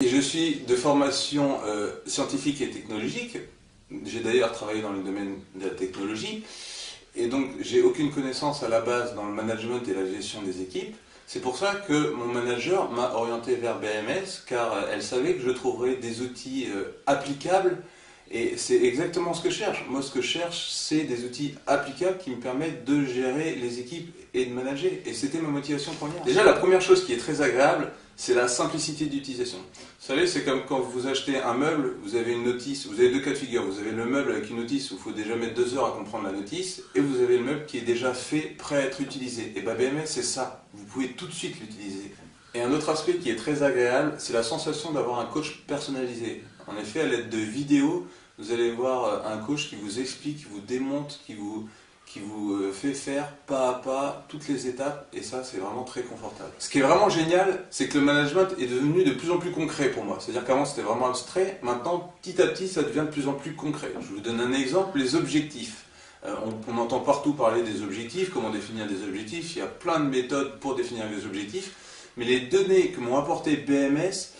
Et je suis de formation scientifique et technologique. J'ai d'ailleurs travaillé dans le domaine de la technologie. Et donc, j'ai aucune connaissance à la base dans le management et la gestion des équipes. C'est pour ça que mon manager m'a orienté vers BMS, car elle savait que je trouverais des outils applicables. Et c'est exactement ce que je cherche. Moi, ce que je cherche, c'est des outils applicables qui me permettent de gérer les équipes et de manager. Et c'était ma motivation première. Déjà, la première chose qui est très agréable, c'est la simplicité d'utilisation. Vous savez, c'est comme quand vous achetez un meuble, vous avez une notice, vous avez deux cas de figure. Vous avez le meuble avec une notice où il faut déjà mettre 2 heures à comprendre la notice, et vous avez le meuble qui est déjà fait, prêt à être utilisé. Et bien BMS, c'est ça. Vous pouvez tout de suite l'utiliser. Et un autre aspect qui est très agréable, c'est la sensation d'avoir un coach personnalisé. En effet, à l'aide de vidéos, vous allez voir un coach qui vous explique, qui vous démonte, qui vous fait faire pas à pas toutes les étapes, et ça, c'est vraiment très confortable. Ce qui est vraiment génial, c'est que le management est devenu de plus en plus concret pour moi. C'est-à-dire qu'avant, c'était vraiment abstrait. Maintenant, petit à petit, ça devient de plus en plus concret. Je vous donne un exemple, les objectifs. On entend partout parler des objectifs, comment définir des objectifs. Il y a plein de méthodes pour définir des objectifs. Mais les données que m'ont apporté BMS,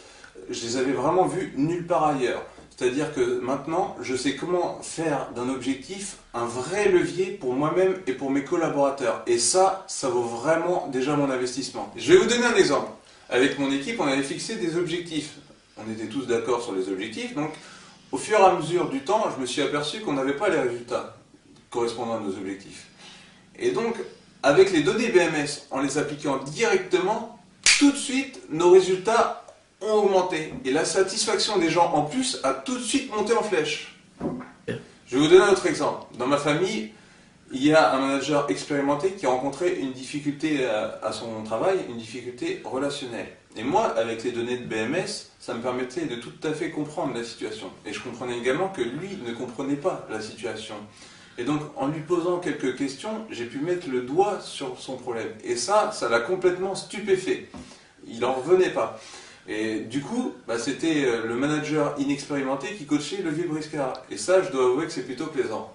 je les avais vraiment vues nulle part ailleurs. C'est-à-dire que maintenant, je sais comment faire d'un objectif un vrai levier pour moi-même et pour mes collaborateurs. Et ça vaut vraiment déjà mon investissement. Je vais vous donner un exemple. Avec mon équipe, on avait fixé des objectifs. On était tous d'accord sur les objectifs. Donc, au fur et à mesure du temps, je me suis aperçu qu'on n'avait pas les résultats correspondant à nos objectifs. Et donc, avec les données BMS, en les appliquant directement, tout de suite, nos résultats ont augmenté. Et la satisfaction des gens en plus a tout de suite monté en flèche. Je vais vous donner un autre exemple. Dans ma famille, il y a un manager expérimenté qui a rencontré une difficulté à son travail, une difficulté relationnelle. Et moi, avec les données de BMS, ça me permettait de tout à fait comprendre la situation. Et je comprenais également que lui ne comprenait pas la situation. Et donc, en lui posant quelques questions, j'ai pu mettre le doigt sur son problème. Et ça l'a complètement stupéfait. Il n'en revenait pas. Et du coup, c'était le manager inexpérimenté qui coachait le vieux briscard. Et ça, je dois avouer que c'est plutôt plaisant.